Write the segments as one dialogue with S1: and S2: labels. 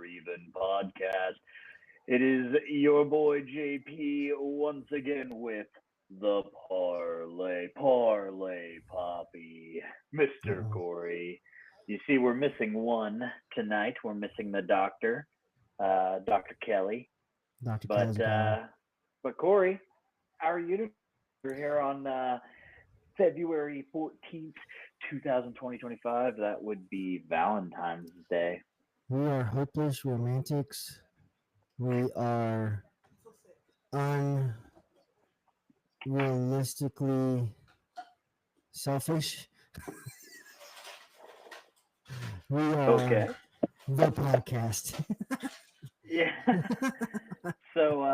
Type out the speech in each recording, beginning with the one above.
S1: or even podcast. It is your boy JP once again with the Parlay Poppy, Mr.
S2: Uh-oh.
S1: Corey. You see, we're missing one tonight. We're missing the doctor, Dr. Kelly.
S2: Dr.
S1: But
S2: Kel's gone.
S1: Corey, how are you today? We're here on February 14th, 2025. That would be Valentine's Day.
S2: We are hopeless romantics. We are unrealistically selfish. We are
S1: Okay.
S2: the podcast.
S1: Yeah. So,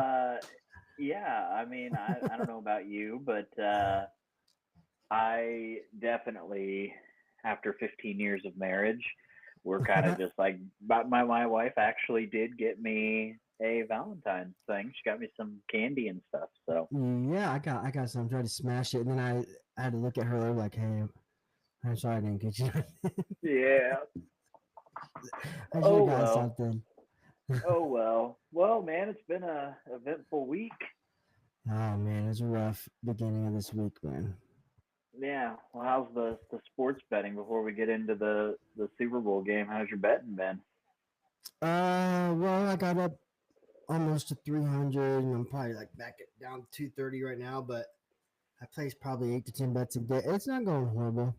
S1: yeah, I mean, I don't know about you, but I definitely, after 15 years of marriage, we're kind of just like, but my wife actually did get me a Valentine's thing. She got me some candy and stuff. So,
S2: Yeah, I got some. Tried to smash it, and then I had to look at her like, "Hey, I'm sorry I didn't get you.
S1: yeah.
S2: I should have
S1: Oh,
S2: got
S1: well.
S2: something."
S1: Oh, well. Well, man, it's been a eventful week.
S2: Oh man, it was a rough beginning of this week, man.
S1: Yeah. Well, how's the sports betting before we get into the Super Bowl game? How's your betting been?
S2: Well, I got up almost to 300, and I'm probably like back at down 230 right now. But I place probably 8 to 10 bets a day. It's not going horrible.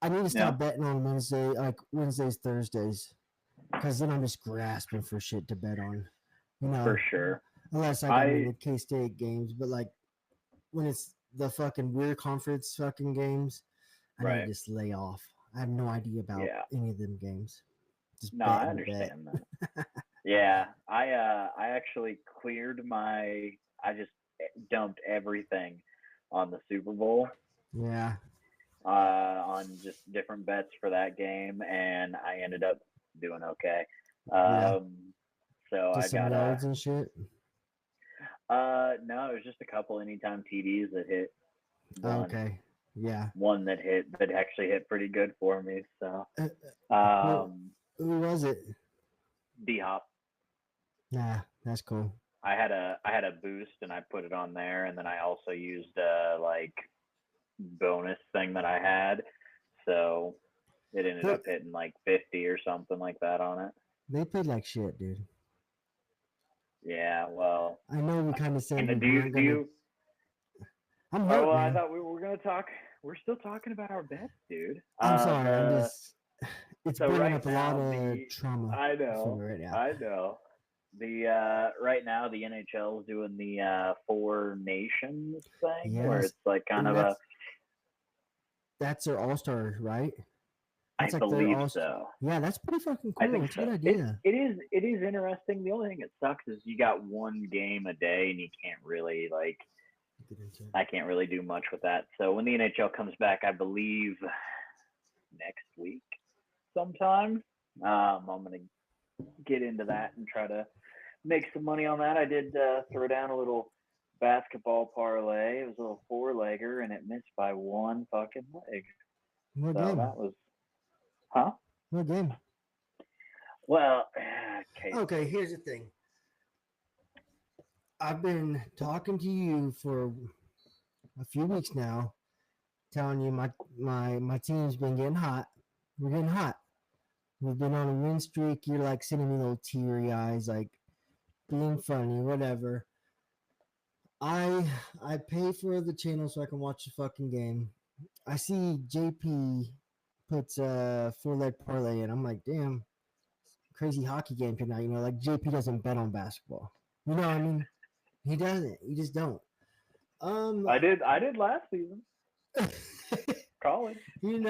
S2: I need to
S1: Yeah,
S2: stop betting on Wednesday, like Wednesdays, Thursdays, because then I'm just grasping for shit to bet on. You
S1: for
S2: know,
S1: sure.
S2: unless I got me
S1: I
S2: the K State games, but like when it's the fucking weird conference fucking games, I need to
S1: right.
S2: just lay off. I have no idea about
S1: Yeah.
S2: any of them games. Just
S1: No, I
S2: betting to bet.
S1: understand that. Yeah, I actually cleared my. I just dumped everything on the Super Bowl,
S2: Yeah,
S1: on just different bets for that game, and I ended up doing okay.
S2: yeah.
S1: Um, so I
S2: Just some
S1: got a.
S2: yards and shit.
S1: No, it was just a couple anytime TDs that hit. One,
S2: Okay. Yeah.
S1: one that actually hit pretty good for me. So,
S2: Uh, who,
S1: um,
S2: who was it?
S1: D Hop.
S2: Nah, that's cool.
S1: I had a boost and I put it on there, and then I also used like bonus thing that I had, so it ended
S2: They,
S1: up hitting like 50 or something like that on it.
S2: they played like shit, dude.
S1: Yeah, well,
S2: I know we kind of
S1: and
S2: said
S1: the
S2: we
S1: do you
S2: weren't
S1: do
S2: gonna.
S1: you?
S2: I'm
S1: Oh
S2: hurt,
S1: well, I
S2: man.
S1: thought we were gonna talk. We're still talking about our bets, dude.
S2: I'm sorry. I'm
S1: The
S2: just. It's
S1: so
S2: bringing
S1: right
S2: up a lot
S1: now
S2: of
S1: the
S2: trauma
S1: I
S2: for me
S1: know,
S2: right now.
S1: I know. The right now the NHL is doing the Four Nations thing where
S2: Yes,
S1: it's like kind
S2: and
S1: of a.
S2: that's their all star, right?
S1: I
S2: That's like their
S1: believe
S2: all.
S1: so.
S2: Yeah, that's pretty fucking
S1: I
S2: cool.
S1: think
S2: It's a
S1: so.
S2: good
S1: It
S2: idea.
S1: it is it is interesting. The only thing that sucks is you got one game a day and you can't really like
S2: Get into it.
S1: I can't really do much with that. So when the NHL comes back, I believe next week sometime, I'm gonna get into that and try to make some money on that. I did throw down a little basketball parlay. It was a little four legger and it missed by one fucking leg.
S2: What
S1: So
S2: game?
S1: that was huh?
S2: What game?
S1: Well, K
S2: Okay,
S1: State.
S2: here's the thing. I've been talking to you for a few weeks now, telling you my team's been getting hot. We're getting hot. We've been on a win streak. You're like sending me little teary eyes, like being funny, whatever. I I pay for the channel so I can watch the fucking game. I see JP puts a 4 leg parlay in. I'm like, damn, crazy hockey game tonight. You know, like JP doesn't bet on basketball. You know what I mean? He doesn't. He just don't. Um,
S1: I did last season, college.
S2: and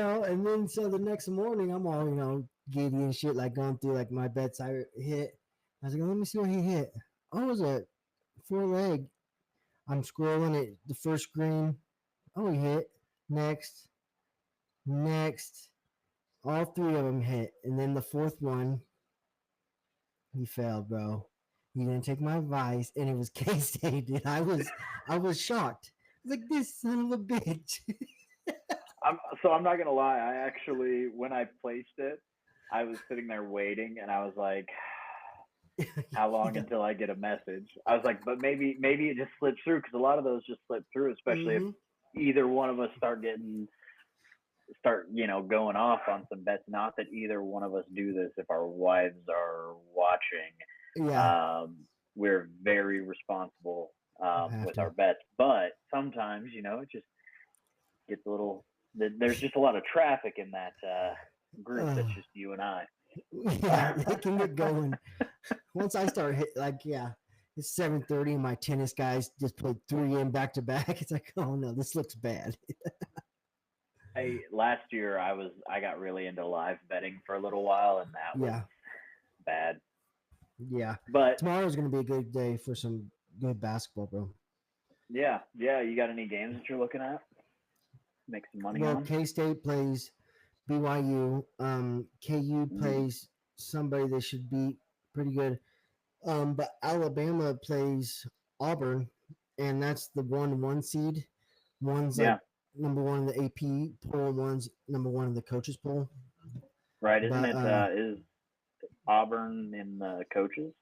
S2: then so the next morning I'm all, giddy and shit, like going through like my bets I hit. I was like, let me see what he hit. Oh, it was a 4 leg. I'm scrolling at the first screen. Oh, he hit. Next, next. All three of them hit. And then the fourth one, he failed, bro. He didn't take my advice, and it was K-State, dude. I was shocked. I was like, this son of a bitch.
S1: I'm not gonna lie. I actually when I placed it, I was sitting there waiting, and I was like, how long
S2: Yeah.
S1: until I get a message? I was like, but maybe it just slips through because a lot of those just slip through, especially if
S2: Hmm.
S1: either one of us start going off on some bets. Not that either one of us do this if our wives are watching.
S2: Yeah,
S1: We're very responsible
S2: I have
S1: with
S2: to.
S1: our bets, but sometimes it just gets a little. There's just a lot of traffic in that group
S2: Uh,
S1: that's just you and I.
S2: yeah, it can get going. Once I start hit, like, yeah, it's 7:30 and my tennis guys just played three in back to back. It's like, oh no, this looks bad.
S1: Last year I got really into live betting for a little while, and that was
S2: Yeah,
S1: bad.
S2: yeah.
S1: But
S2: Tomorrow's gonna be a good day for some good basketball, bro.
S1: yeah, you got any games that you're looking at? Make some money
S2: Well,
S1: on?
S2: K State plays BYU. KU
S1: Mm,
S2: plays somebody they should beat pretty good. But Alabama plays Auburn, and that's the 1-1 seed. One's like
S1: yeah,
S2: number one in the AP poll, and one's number one in the coaches poll.
S1: right. Isn't
S2: But
S1: it? Is Auburn in the coaches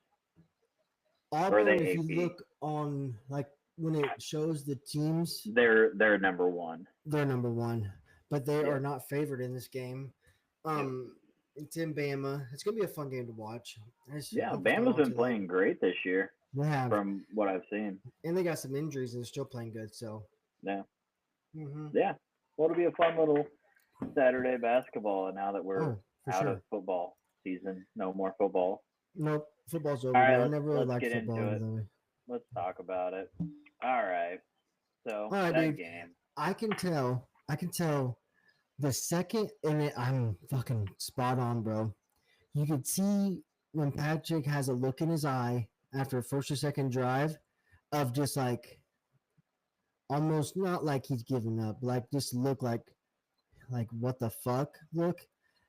S1: or are they
S2: Auburn, if you
S1: AP?
S2: look on like when it shows the teams,
S1: They're number one.
S2: they're number one, but they are
S1: Yeah,
S2: not favored in this game.
S1: yep.
S2: Um, it's in Bama. It's gonna be a fun game to watch. I just
S1: Yeah,
S2: hope it's not
S1: Bama's
S2: on
S1: been
S2: too late.
S1: playing great this year,
S2: They have,
S1: from what I've seen.
S2: and they got some injuries, and they're still playing good. So,
S1: Yeah,
S2: hmm
S1: yeah. Well, it'll be a fun little Saturday basketball now that we're
S2: oh, for
S1: out of
S2: sure.
S1: football season. No more football.
S2: Nope, football's
S1: All
S2: over,
S1: right,
S2: man. I
S1: let's
S2: never really
S1: let's
S2: liked
S1: get
S2: football
S1: into
S2: over
S1: it.
S2: that way.
S1: Let's talk about it. All right. So
S2: All right,
S1: that
S2: dude.
S1: game.
S2: I can tell. I can tell the second in it. I'm fucking spot on, bro. You could see when Patrick has a look in his eye after a first or second drive of just like almost not like he's giving up, like just look like what the fuck look,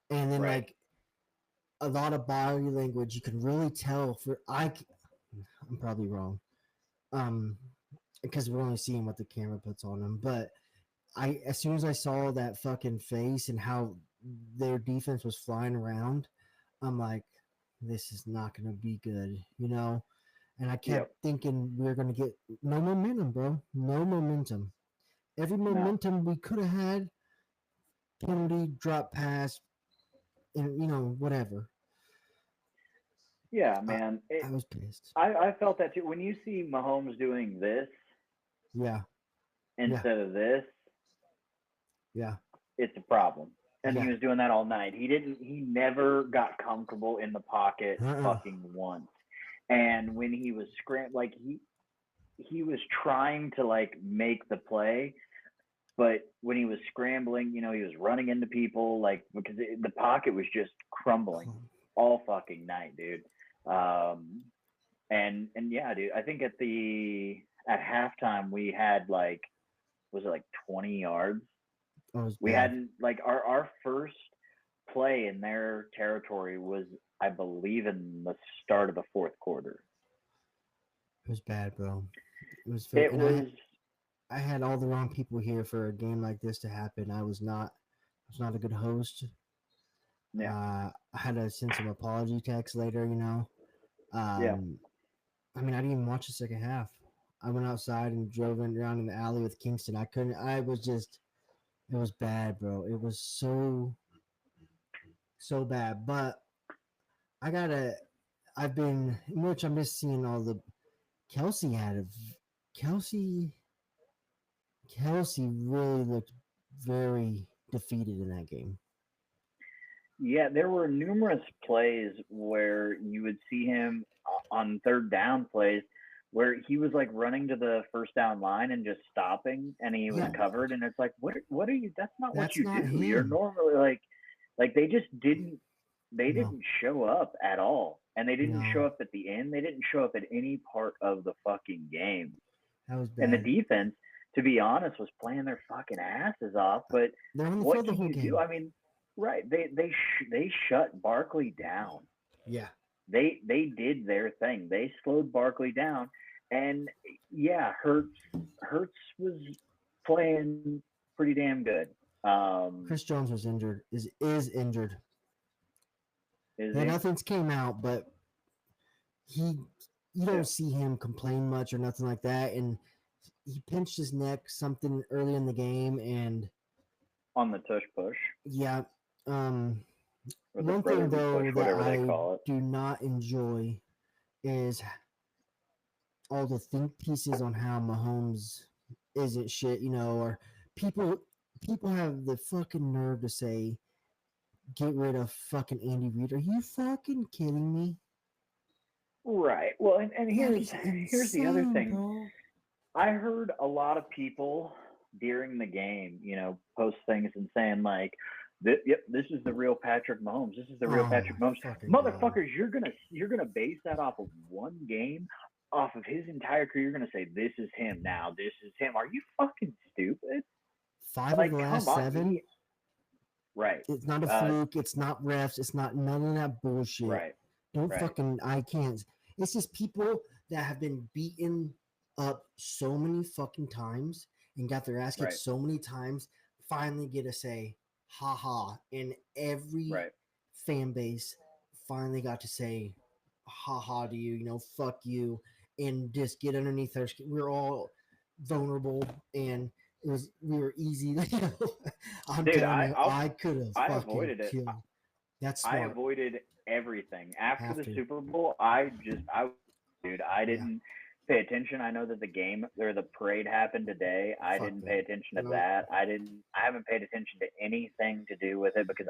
S2: and then
S1: Right.
S2: like a lot of body language. You can really tell. I'm probably wrong, um, because we're only seeing what the camera puts on him, but as soon as I saw that fucking face and how their defense was flying around, I'm like, this is not gonna be good. And I kept
S1: Yep.
S2: thinking we are gonna get no momentum, bro. No momentum. Every
S1: No.
S2: momentum we could have had, penalty, drop pass, and whatever.
S1: Yeah,
S2: I,
S1: man.
S2: I was pissed.
S1: I felt that too. When you see Mahomes doing this
S2: Yeah, yeah,
S1: instead of this,
S2: yeah,
S1: it's a problem. And he
S2: yeah.
S1: was doing that all night. He never got comfortable in the pocket
S2: Uh-uh.
S1: fucking once. And when he was like he was trying to like make the play, but when he was scrambling, he was running into people like because the pocket was just crumbling all fucking night, dude. Um, and yeah, dude, I think at halftime we had like was it like 20 yards?
S2: Oh, it was
S1: We
S2: bad.
S1: hadn't like our first play in their territory was I believe in the start of the fourth quarter.
S2: It was bad, bro. It was very,
S1: It
S2: and
S1: was
S2: I had all the wrong people here for a game like this to happen. I was not a good host.
S1: yeah,
S2: I had to send some apology texts later.
S1: yeah.
S2: Um, I mean, I didn't even watch the second half. I went outside and drove around in the alley with Kingston. I couldn't. I was just. It was bad, bro. It was so bad. But I gotta. I've been in which I'm just seeing all the Kelce had a Kelce. Kelce really looked very defeated in that game.
S1: Yeah, there were numerous plays where you would see him on third down plays where he was like running to the first down line and just stopping and he was
S2: Yeah,
S1: covered and it's like what are you that's not what
S2: that's
S1: you
S2: not
S1: do. You're
S2: him.
S1: normally like they
S2: No,
S1: didn't show up at all. And they didn't show
S2: no,
S1: up at the end. They didn't show up at any part of the fucking game.
S2: that was
S1: And the
S2: bad.
S1: defense, to be honest, was playing their fucking asses off. But
S2: They're on the
S1: what
S2: field the
S1: can
S2: whole
S1: you do?
S2: game.
S1: I mean, right? They shut Barkley down.
S2: Yeah,
S1: They did their thing. They slowed Barkley down, and yeah, Hurts was playing pretty damn good. Um,
S2: Chris Jones was injured. Is injured.
S1: is
S2: Yeah,
S1: he?
S2: nothing's came out, but you don't see him complain much or nothing like that. And he pinched his neck something early in the game, and
S1: On the tush push
S2: yeah. Um,
S1: or the
S2: one thing
S1: brotherly push,
S2: though that
S1: whatever they
S2: I
S1: call it.
S2: do not enjoy is all the think pieces on how Mahomes isn't shit, or people people have the fucking nerve to say get rid of fucking Andy Reid. Are you fucking kidding me?
S1: Right. Well, and
S2: That
S1: here's the other
S2: insane,
S1: thing.
S2: bro.
S1: I heard a lot of people during the game, post things and saying like, "Yep, this is the real Patrick Mahomes. This is the real
S2: Oh
S1: Patrick
S2: my
S1: Mahomes."
S2: fucking god.
S1: Motherfuckers, you're gonna base that off of one game, off of his entire career. You're gonna say this is him now. This is him. Are you fucking stupid?
S2: 5 of the
S1: Like, come
S2: last
S1: on.
S2: 7.
S1: Right.
S2: It's not a
S1: Uh,
S2: fluke. It's not refs. It's not none of that bullshit.
S1: right.
S2: Don't
S1: Right.
S2: fucking. I can't. It's just people that have been beaten up so many fucking times and got their ass kicked
S1: Right.
S2: so many times finally get to say, ha ha. And every
S1: Right.
S2: fan base finally got to say, ha ha to you, fuck you. And just get underneath their skin. We're all vulnerable and we were easy. I'm
S1: Dude,
S2: telling you, I could have
S1: I
S2: fucking
S1: avoided it.
S2: killed. That's
S1: I
S2: smart.
S1: avoided everything after
S2: Have
S1: the
S2: to.
S1: Super Bowl. Dude, I
S2: Yeah.
S1: didn't pay attention. I know that the game or the parade happened today. I
S2: Fuck
S1: didn't pay
S2: that.
S1: attention to
S2: No.
S1: that. I haven't paid attention to anything to do with it because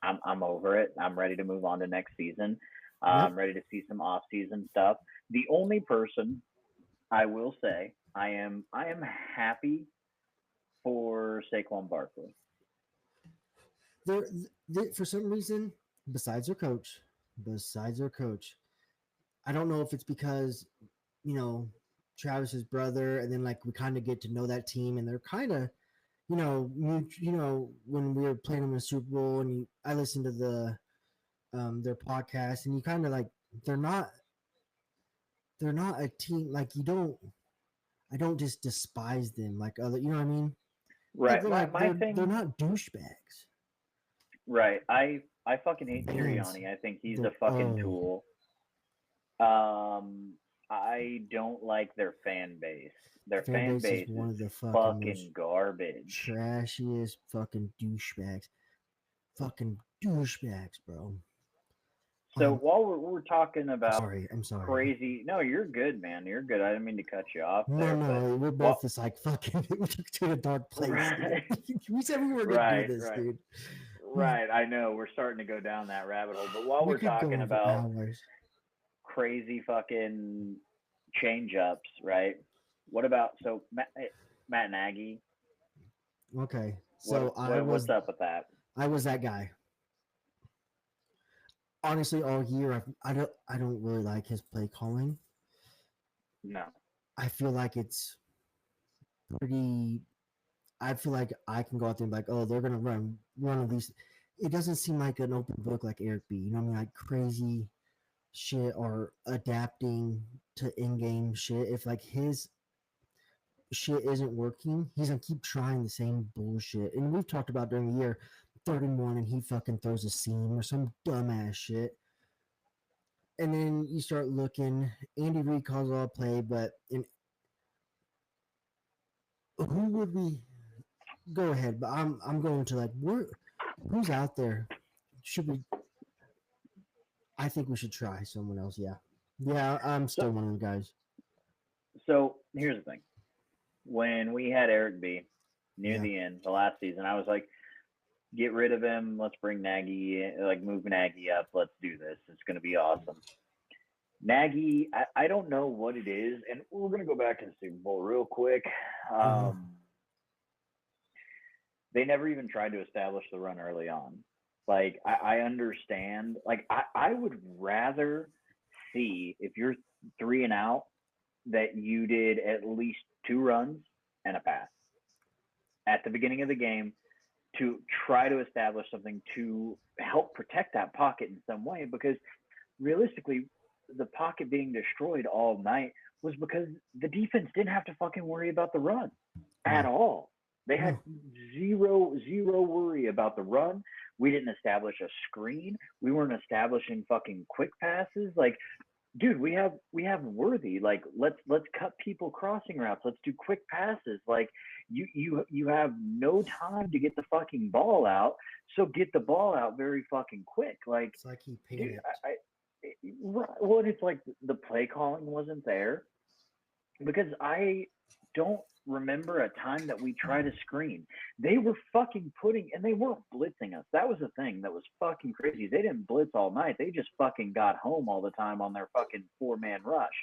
S1: I'm over it. I'm ready to move on to next season.
S2: Yep.
S1: I'm ready to see some off season stuff. The only person I will say I am happy for Saquon Barkley.
S2: For some reason, besides their coach, I don't know if it's because you know Travis's brother, and then like we kind of get to know that team, and they're kind of when we were playing them in the Super Bowl, and I listened to their podcast, and you kind of like they're not they're not a team like you don't. I don't just despise them like other. You know what I mean? Like
S1: Right.
S2: they're
S1: My
S2: like
S1: my
S2: they're
S1: thing.
S2: not douchebags.
S1: Right. I fucking hate
S2: Fans,
S1: Sirianni. I think he's a
S2: they're
S1: fucking tool. Um, I don't like their fan base. Their
S2: fan
S1: fan
S2: base is
S1: base
S2: one
S1: is
S2: of the fucking most
S1: fucking garbage.
S2: trashiest fucking douchebags. Fucking douchebags, bro.
S1: So
S2: Um,
S1: while we're talking
S2: I'm
S1: about
S2: sorry. I'm sorry.
S1: crazy, no, you're good, man. You're good. I didn't mean to cut you off
S2: No,
S1: there, but
S2: no, we're
S1: what?
S2: both just like fucking. We took to a dark place, dude.
S1: Right,
S2: We said we were gonna do
S1: right,
S2: this,
S1: right,
S2: dude.
S1: right. I know we're starting to go down that rabbit hole, but while
S2: We
S1: we're
S2: could go
S1: talking
S2: on for
S1: about
S2: hours.
S1: crazy fucking change ups, right? What about Matt Nagy?
S2: Okay,
S1: What
S2: so
S1: what's up with that?
S2: I was that guy. Honestly, all year I don't really like his play calling.
S1: No.
S2: I feel like it's pretty. I feel like I can go out there and be like, oh, they're gonna run at least. It doesn't seem like an open book like Eric B. You know what I mean? Like crazy shit or adapting to in-game shit. If like his shit isn't working, he's gonna keep trying the same bullshit. And we've talked about during the year, 31 and he fucking throws a seam or some dumbass shit. And then you start looking, Andy Reid calls all play, but who would we go ahead? But I'm going to like who's out there? Should we I think we should try someone else, yeah. Yeah, I'm
S1: So
S2: still one of the guys.
S1: so here's the thing. When we had Eric B near
S2: Yeah.
S1: the end, the last season, I was like, get rid of him. Let's bring Nagy in, like move Nagy up. Let's do this. It's gonna be awesome. Nagy, I don't know what it is, and we're gonna go back to the Super Bowl real quick.
S2: Uh-huh.
S1: Um, they never even tried to establish the run early on. Like I understand. Like I would rather see if you're 3 and out that you did at least 2 runs and a pass at the beginning of the game to try to establish something to help protect that pocket in some way because realistically the pocket being destroyed all night was because the defense didn't have to fucking worry about the run at
S2: No.
S1: all. They had
S2: No.
S1: zero worry about the run. We didn't establish a screen. We weren't establishing fucking quick passes. Like dude, we have Worthy. Like, let's cut people crossing routes. Let's do quick passes. Like, you have no time to get the fucking ball out, so get the ball out very fucking quick. Like,
S2: It's like he
S1: dude,
S2: panicked.
S1: well, it's like the play calling wasn't there because I don't remember a time that we tried a screen. They were fucking putting, and they weren't blitzing us. That was the thing that was fucking crazy. They didn't blitz all night. They just fucking got home all the time on their fucking 4-man rush.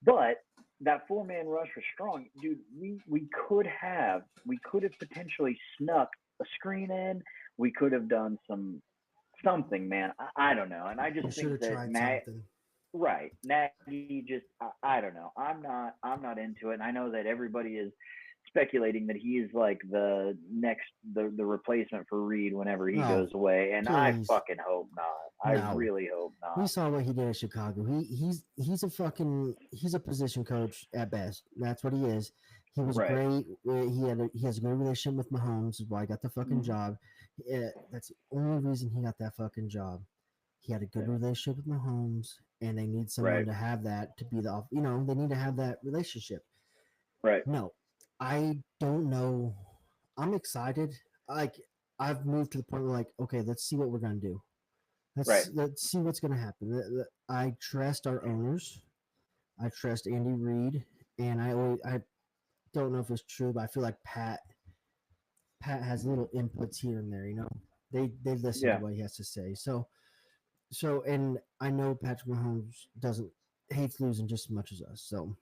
S1: But that 4-man rush was strong, dude. We could have potentially snuck a screen in. We could have done something, man. I don't know, and I
S2: We
S1: just
S2: should
S1: think
S2: have
S1: that
S2: tried
S1: Matt.
S2: something.
S1: Right. Nagy just I don't know. I'm not into it. And I know that everybody is speculating that he is like the replacement for Reed whenever he
S2: Oh,
S1: goes away. And I
S2: please.
S1: fucking hope not. I
S2: No.
S1: really hope
S2: We
S1: not.
S2: saw what he did in Chicago. He's a position coach at best. That's what he is. He was
S1: Right.
S2: great. He has a good relationship with Mahomes. Is why he got the fucking
S1: Hmm.
S2: job. That's the only reason he got that fucking job. He had a good
S1: Yeah.
S2: relationship with Mahomes, and they need someone
S1: Right.
S2: to have that to be the they need to have that relationship.
S1: Right.
S2: No, I don't know. I'm excited. Like I've moved to the point where like, okay, let's see what we're gonna do.
S1: Right.
S2: Let's see what's gonna happen. I trust our owners. I trust Andy Reid, and I don't know if it's true, but I feel like Pat has little inputs here and there. They listen to
S1: Yeah.
S2: what he has to say. And I know Patrick Mahomes doesn't hates losing just as much as us. So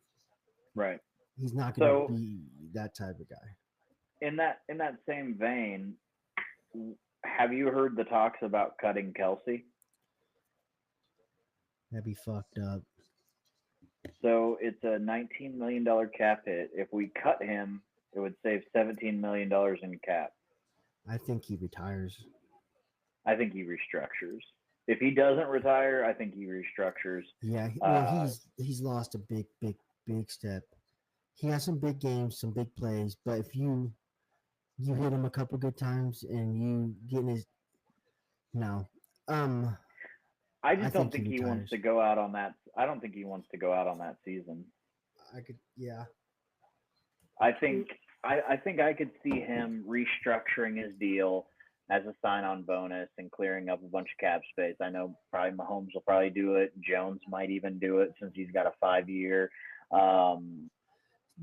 S1: Right.
S2: he's not gonna
S1: So
S2: be that type of guy.
S1: in that same vein, have you heard the talks about cutting Kelsey?
S2: That'd be fucked up.
S1: So it's a $19 million cap hit. If we cut him, it would save $17 million in cap.
S2: I think he retires.
S1: I think he restructures. If he doesn't retire, I think he restructures.
S2: Yeah. Well,
S1: Uh,
S2: he's lost a big step. He has some big games, some big plays, but if you hit him a couple good times and you get in his no, um,
S1: I
S2: I
S1: just don't
S2: think he
S1: think he wants
S2: retires.
S1: to go out on that. I don't think he wants to go out on that season.
S2: I could, yeah.
S1: I think I could see him restructuring his deal as a sign-on bonus and clearing up a bunch of cap space. I know probably Mahomes will probably do it. Jones might even do it since he's got a 5 year. Um,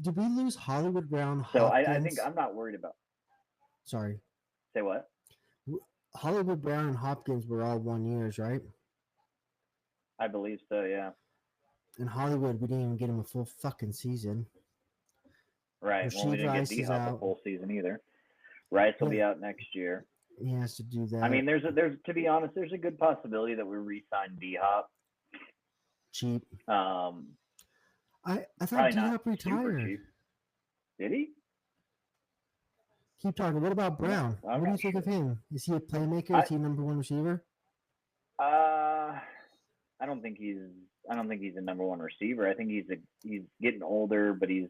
S2: Did we lose Hollywood Brown
S1: so I think
S2: Hopkins?
S1: I'm not worried about.
S2: Sorry,
S1: Say what?
S2: Hollywood Brown and Hopkins were all 1 years, right?
S1: I believe so. Yeah.
S2: In Hollywood, we didn't even get him a full fucking season.
S1: Right. Well, we
S2: Rasheed
S1: didn't get
S2: Rice
S1: D
S2: is
S1: Hop a
S2: out.
S1: full season either. Rice will be
S2: He,
S1: out next year.
S2: he has to do
S1: I
S2: that
S1: mean, there's to be honest, there's a good possibility that we re-sign D Hop.
S2: cheap.
S1: Um,
S2: I thought
S1: Probably
S2: D
S1: not
S2: Hop
S1: super
S2: retired.
S1: cheap. Did he?
S2: Keep talking. What about
S1: No,
S2: Brown?
S1: I'm
S2: What do
S1: not
S2: you think
S1: sure.
S2: of him? Is he a playmaker?
S1: I
S2: Is he a number one receiver?
S1: uh, I don't think he's I don't think he's a number one receiver. I think he's getting older, but he's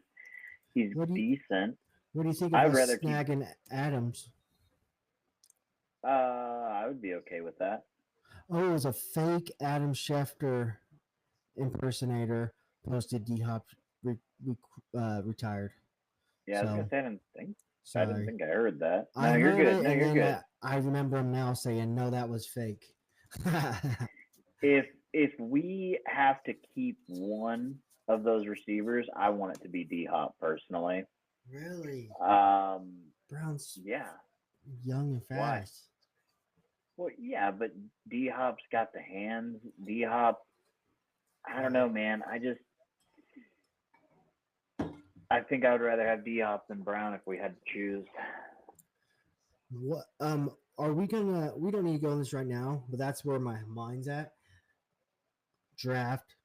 S2: What do you
S1: decent.
S2: What do you think of
S1: I'd
S2: us
S1: rather keep.
S2: snagging Adams?
S1: I would be okay with that.
S2: Oh, it was a fake Adam Schefter impersonator posted D Hop retired.
S1: Yeah, I was gonna
S2: So
S1: say I didn't
S2: sorry.
S1: think I heard that.
S2: I
S1: No, you're
S2: heard
S1: good.
S2: it,
S1: No,
S2: and
S1: you're
S2: then
S1: good.
S2: I remember him now saying, "No, that was fake."
S1: If we have to keep one of those receivers, I want it to be D Hop personally.
S2: Really,
S1: Um,
S2: Brown's
S1: yeah.
S2: young and
S1: Why?
S2: fast.
S1: Well, yeah, but D Hop's got the hands. D Hop, I don't
S2: Yeah.
S1: know, man. I think I would rather have D Hop than Brown if we had to choose.
S2: What are we gonna? We don't need to go on this right now, but that's where my mind's at. Draft,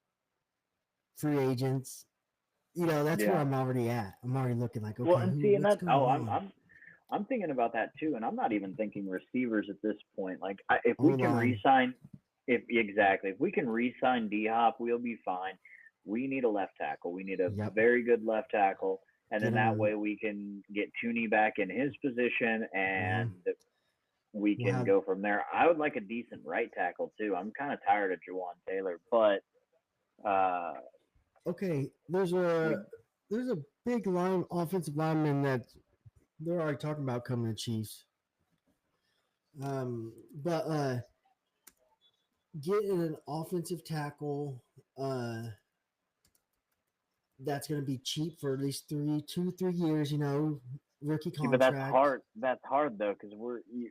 S2: free agents. That's where
S1: Yeah.
S2: I'm already at. I'm already looking like,
S1: Well,
S2: okay,
S1: and
S2: who?
S1: see, and
S2: What's
S1: that's
S2: going
S1: oh,
S2: on?
S1: I'm thinking about that too, and I'm not even thinking receivers at this point. Like, if
S2: O
S1: we can
S2: line.
S1: re-sign, if we can re-sign D Hop, we'll be fine. We need a left tackle. We need a
S2: Yep.
S1: very good left tackle, and
S2: Get
S1: then that
S2: him.
S1: way we can get Tooney back in his position,
S2: Uh-huh.
S1: and we
S2: We'll
S1: can
S2: have.
S1: go from there. I would like a decent right tackle too. I'm kind of tired of Jawan Taylor, but
S2: Okay,
S1: We
S2: there's a big offensive lineman that they're already talking about coming to Chiefs. But getting an offensive tackle that's going to be cheap for at least 3 years. Rookie
S1: see, but that's
S2: contract.
S1: hard. That's hard though, because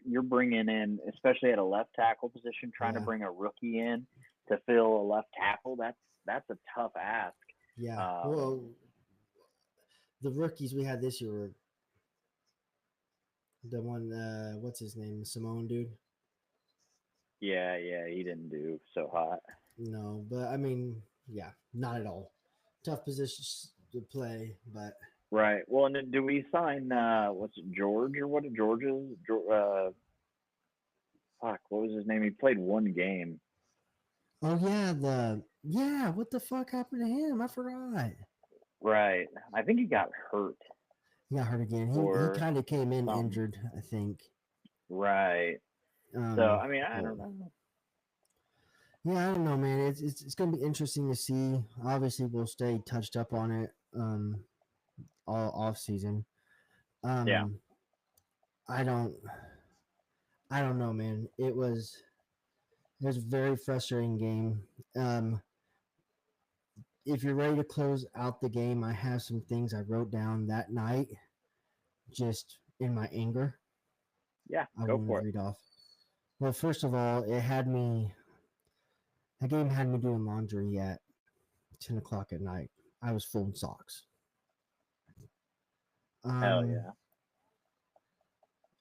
S1: you're bringing in, especially at a left tackle position, trying to
S2: Yeah,
S1: bring a rookie in to fill a left tackle. That's a tough ask.
S2: yeah.
S1: Um,
S2: Well, the rookies we had this year were the one. What's his name? Simone dude.
S1: yeah, yeah, he didn't do so hot.
S2: No, but I mean, yeah, not at all. Tough positions to play, but
S1: Right. Well, and then do we sign what's it, George or what? George's fuck. What was his name? He played one game.
S2: oh yeah, what the fuck happened to him? I forgot.
S1: Right. I think he got hurt
S2: He got hurt again. He
S1: or
S2: kind of came in
S1: something.
S2: injured, I think.
S1: Right. So I mean, I
S2: Well,
S1: don't know.
S2: yeah, I don't know, man. It's gonna be interesting to see. Obviously, we'll stay touched up on it all off season.
S1: Yeah.
S2: Um, I don't I don't know, man. It was a very frustrating game. Um, if you're ready to close out the game, I have some things I wrote down that night, just in my anger.
S1: Yeah.
S2: I
S1: Go
S2: want
S1: for
S2: to
S1: it.
S2: read off. Well, first of all, that game had me doing laundry at 10 o'clock at night. I was folding socks.
S1: Hell
S2: Um,
S1: yeah.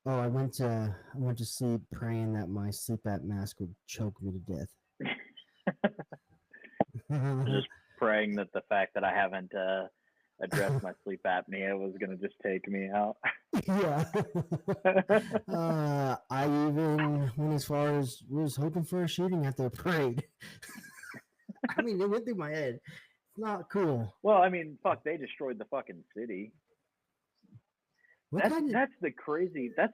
S2: oh, I went to sleep praying that my sleep app mask would choke me to death.
S1: Just praying that the fact that I haven't addressed my sleep apnea was gonna just take me out.
S2: Yeah. I even went as far as was hoping for a shooting at the parade. I mean, it went through my head. It's not cool.
S1: Well, I mean, fuck, they destroyed the fucking city.
S2: What
S1: That's
S2: kind of?
S1: that's the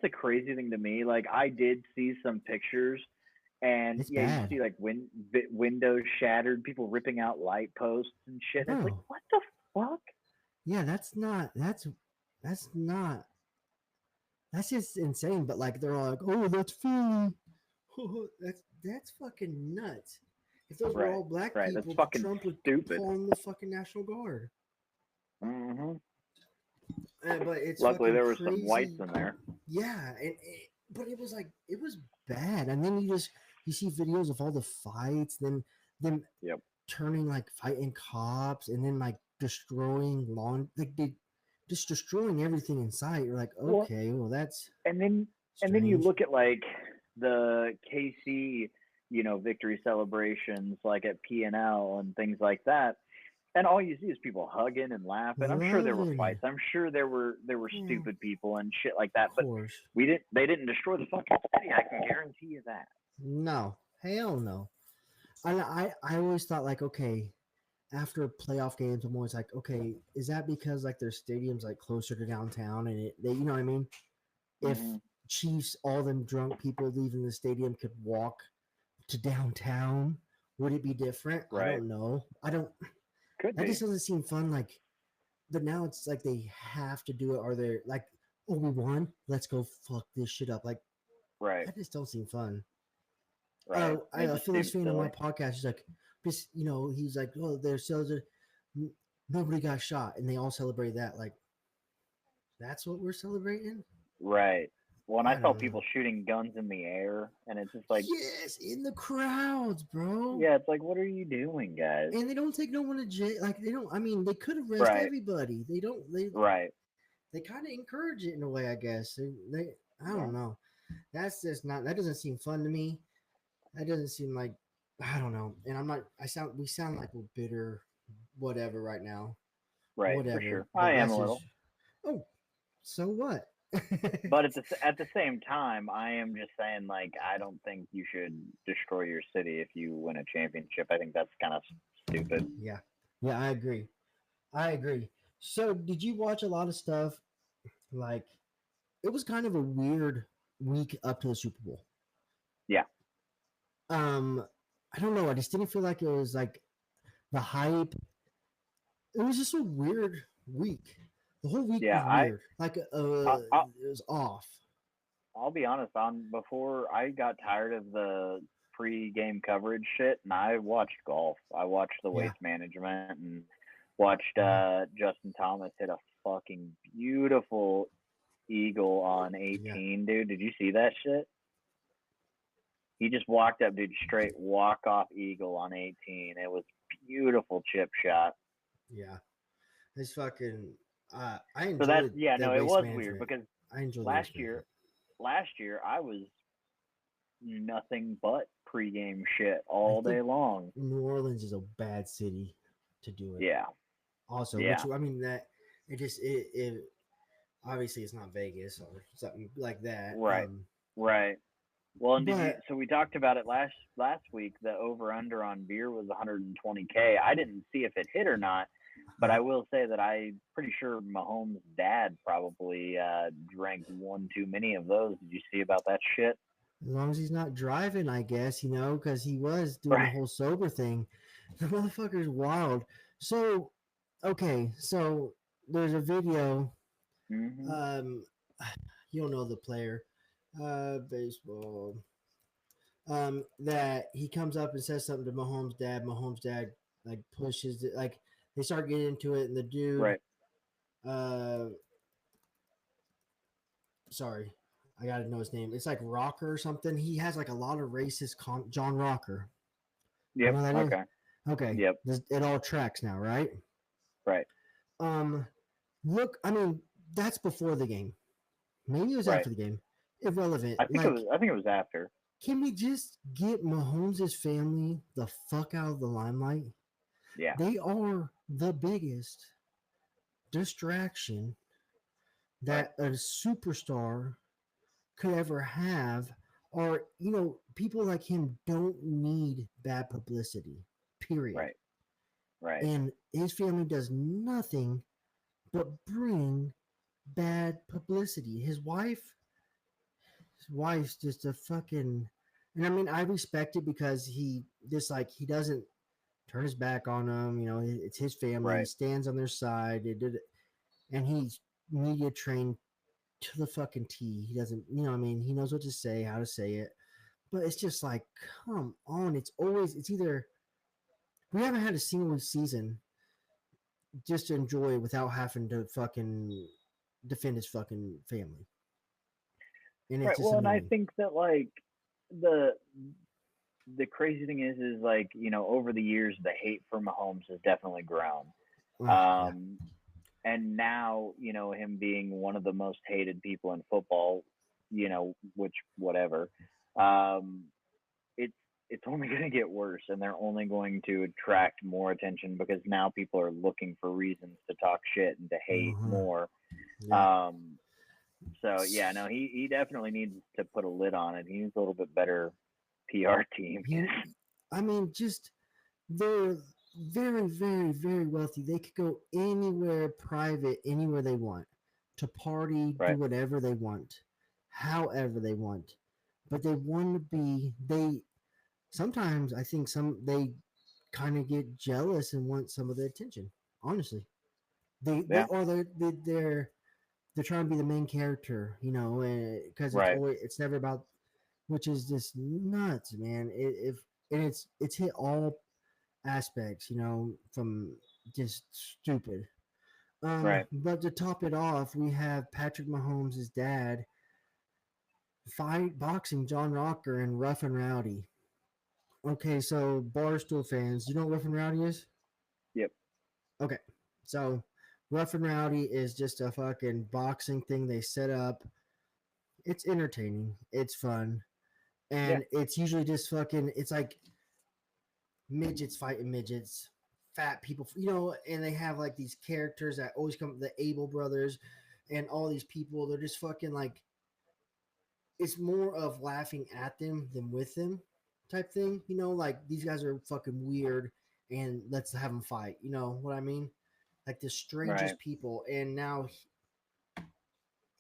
S1: crazy thing to me. Like I did see some pictures, and
S2: It's
S1: yeah, you
S2: bad,
S1: see like windows shattered, people ripping out light posts and shit. And it's like,
S2: bro.
S1: what the fuck?
S2: Yeah, that's not. That's not. That's just insane. But like, they're all like, "Oh, that's funny." That's fucking nuts. If those were
S1: Right,
S2: all black
S1: right. That's
S2: people,
S1: fucking
S2: Trump would
S1: stupid.
S2: call them the fucking National Guard.
S1: Hmm.
S2: But it's
S1: Luckily,
S2: fucking
S1: there was some whites
S2: crazy.
S1: in there.
S2: Yeah, but it was like it was bad. And then you see videos of all the fights, then them
S1: Yep.
S2: turning like fighting cops, and then like destroying lawn, like they just destroying everything in sight. You're like,
S1: Well,
S2: okay, well that's
S1: and then you
S2: strange.
S1: look at like the KC, victory celebrations like at P&L and things like that. And all you see is people hugging and laughing. I'm sure there were
S2: Loving it.
S1: fights. I'm sure there were
S2: Yeah,
S1: stupid people and shit like
S2: of
S1: that. But
S2: course.
S1: they didn't destroy the fucking city. I can guarantee you that.
S2: No, hell no. I always thought like, okay, after playoff games, I'm always like, okay, is that because like their stadium's like closer to downtown and they, you know what I mean? If
S1: Hmm.
S2: Chiefs, all them drunk people leaving the stadium could walk to downtown, would it be different? I
S1: Right.
S2: don't know. I don't.
S1: Could
S2: That just
S1: be.
S2: doesn't seem fun. Like, but now it's like they have to do it. Or they're like, oh, we won. Let's go fuck this shit up. Like
S1: Right.
S2: that just don't seem fun.
S1: Right. It
S2: A
S1: just
S2: Phillies
S1: seems
S2: fan on my
S1: silly.
S2: podcast is like, just he's like, oh, nobody got shot, and they all celebrate that. Like, that's what we're celebrating.
S1: Right. Well, and I
S2: I
S1: saw
S2: don't know.
S1: people shooting guns in the air, and it's just like,
S2: Yes, in the crowds, bro.
S1: yeah, it's like, what are you doing, guys?
S2: And they don't take no one to jail. Like they don't. I mean, they could arrest
S1: Right.
S2: everybody. They don't.
S1: Right.
S2: They kind of encourage it in a way, I guess. I don't
S1: Well,
S2: know. That's just not. That doesn't seem fun to me. That doesn't seem like. I don't know. And I'm not. We sound like we're bitter, whatever, right now.
S1: right, for
S2: Whatever.
S1: sure. I
S2: But
S1: am
S2: that's
S1: a
S2: just.
S1: little.
S2: Oh, so what?
S1: But at the same time, I am just saying, like, I don't think you should destroy your city if you win a championship. I think that's kind of stupid.
S2: Yeah. Yeah, I agree. I agree. So, did you watch a lot of stuff? Like, it was kind of a weird week up to the Super Bowl.
S1: Yeah.
S2: Um, I don't know. I just didn't feel like it was like the hype. It was just a weird week. The whole week
S1: Yeah,
S2: was weird. Like
S1: I, I
S2: it was off.
S1: I'll be honest. On before I got tired of the pre-game coverage shit, and I watched golf. I watched the
S2: Yeah.
S1: waste management and watched
S2: Mhm.
S1: Justin Thomas hit a fucking beautiful eagle on
S2: Yeah.
S1: 18, dude. Did you see that shit? He just walked up, dude, straight walk off eagle on 18. It was beautiful chip shot.
S2: Yeah. It's fucking. I
S1: So that's
S2: enjoyed
S1: yeah,
S2: the
S1: no, it
S2: waste
S1: was weird
S2: management.
S1: because
S2: I enjoyed the
S1: last
S2: waste
S1: year,
S2: management.
S1: last year I was nothing but pregame shit
S2: I
S1: all
S2: think
S1: day long.
S2: New Orleans is a bad city to do it.
S1: Yeah,
S2: Also, which
S1: yeah,
S2: I mean that it obviously it's not Vegas or something like that.
S1: right, right. Well, and did you?
S2: But
S1: So we talked about it last week. The over under on beer was 120K. I didn't see if it hit or not, but I will say that I'm pretty sure Mahomes' dad probably drank one too many of those. Did you see about that shit?
S2: as long as he's not driving, I guess, because he was doing the
S1: Right.
S2: whole sober thing. The motherfucker's wild. So, okay, so there's a video.
S1: Hmm.
S2: Um, you don't know the player, baseball. That he comes up and says something to Mahomes' dad. Mahomes' dad like pushes it, like they start getting into it, and the dude,
S1: Right.
S2: uh, sorry, I gotta know his name. It's like Rocker or something. He has like a lot of racist John Rocker. You
S1: Yep.
S2: know who that is?
S1: Okay.
S2: Okay,
S1: Yep.
S2: it all tracks now, right?
S1: Right.
S2: Um, look, I mean, that's before the game. Maybe it was
S1: Right.
S2: after the game. Irrelevant.
S1: I think it was.
S2: Like,
S1: I think it was after.
S2: can we just get Mahomes' family the fuck out of the limelight?
S1: Yeah.
S2: They are the biggest distraction
S1: Right.
S2: that a superstar could ever have. Or, people like him don't need bad publicity, period.
S1: Right. Right.
S2: And his family does nothing but bring bad publicity. His wife's just a fucking. And I mean, I respect it because he doesn't turn his back on them. It's his family. He
S1: Right.
S2: stands on their side. And he's media trained to the fucking T. He doesn't, I mean, he knows what to say, how to say it. But it's just like, come on. It's either we haven't had a single season just to enjoy without having to fucking defend his fucking family. And it's
S1: Right.
S2: just
S1: Well, and I
S2: annoying.
S1: think that like the the crazy thing is like over the years the hate for Mahomes has definitely grown.
S2: Yeah.
S1: Um, and now him being one of the most hated people in football, which whatever. Um, it's it's only going to get worse, and they're only going to attract more attention because now people are looking for reasons to talk shit and to hate
S2: Uh-huh.
S1: more.
S2: Yeah.
S1: Um, so yeah, no, he definitely needs to put a lid on it. He needs a little bit better PR team.
S2: He, I mean, just they're very, very, very wealthy. They could go anywhere private, anywhere they want, to party, do
S1: Right,
S2: whatever they want, however they want. But they want to be. They sometimes I think they kind of get jealous and want some of the attention. Honestly, they
S1: yeah,
S2: or they're trying to be the main character, because
S1: right,
S2: it's never about, which is just nuts, man. It's hit all aspects, from just stupid.
S1: right,
S2: But to top it off, we have Patrick Mahomes' dad fight boxing John Rocker and Rough and Rowdy. Okay, so Barstool fans, you know what Rough and Rowdy is?
S1: yep,
S2: Okay, so Rough and Rowdy is just a fucking boxing thing they set up. It's entertaining. It's fun.
S1: yeah,
S2: And it's usually just fucking, it's like midgets fighting midgets, fat people, and they have like these characters that always come, the Able brothers, and all these people. They're just fucking like, it's more of laughing at them than with them type thing. Like these guys are fucking weird and let's have them fight. You know what I mean? Like the
S1: right,
S2: strangest people. And now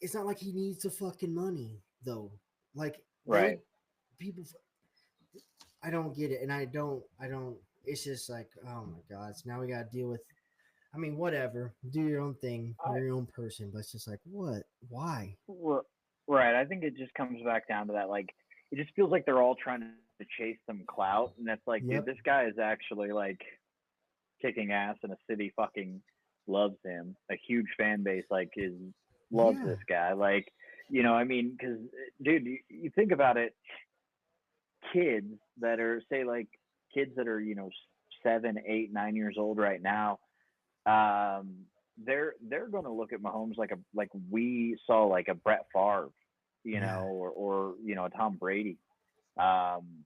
S2: it's not like he needs the fucking money though. Like
S1: right.
S2: people, I don't get it. And I don't. it's just like, oh my god, so now we got to deal with. I mean, whatever, do your own thing,
S1: I,
S2: you're your own person, but it's just like, what, why?
S1: r- right. I think it just comes back down to that. Like, it just feels like they're all trying to chase some clout, and that's like, dude, this
S2: Yep.
S1: guy is actually like kicking ass, and a city fucking loves him. A huge fan base like is loves
S2: Yeah.
S1: this guy. Like, I mean, because dude, you think about it, kids that are say like kids that are 7, 8, 9 years old right now, um, they're going to look at Mahomes like we saw like a Brett Favre,
S2: Yeah.
S1: or a Tom Brady, um,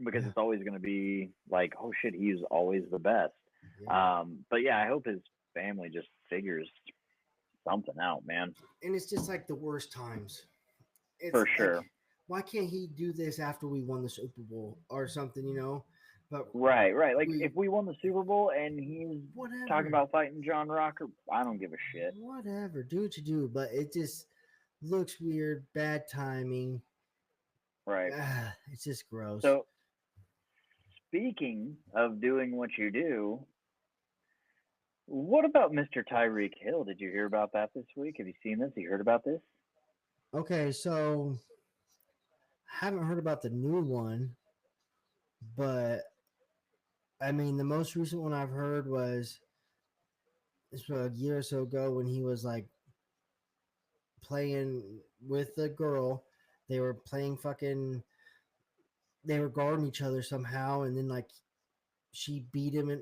S1: because
S2: Yeah.
S1: it's always going to be like, oh shit, he's always the best.
S2: Yeah.
S1: But yeah, I hope his family just figures something out, man.
S2: And it's just like the worst times. It's
S1: For
S2: like,
S1: sure.
S2: why can't he do this after we won the Super Bowl or something? But
S1: Right, right. Like
S2: we,
S1: if we won the Super Bowl and he's talking
S2: whatever,
S1: about fighting John Rocker, I don't give a shit.
S2: whatever, do what you do. But it just looks weird, bad timing.
S1: Right.
S2: It's just gross.
S1: So speaking of doing what you do, what about Mr. Tyreek Hill? Did you hear about that this week? Have you seen this? You heard about this?
S2: Okay, so haven't heard about the new one, but I mean, the most recent one I've heard was it's a year or so ago when he was like playing with the girl. They were playing fucking. They were guarding each other somehow, and then like she beat him, and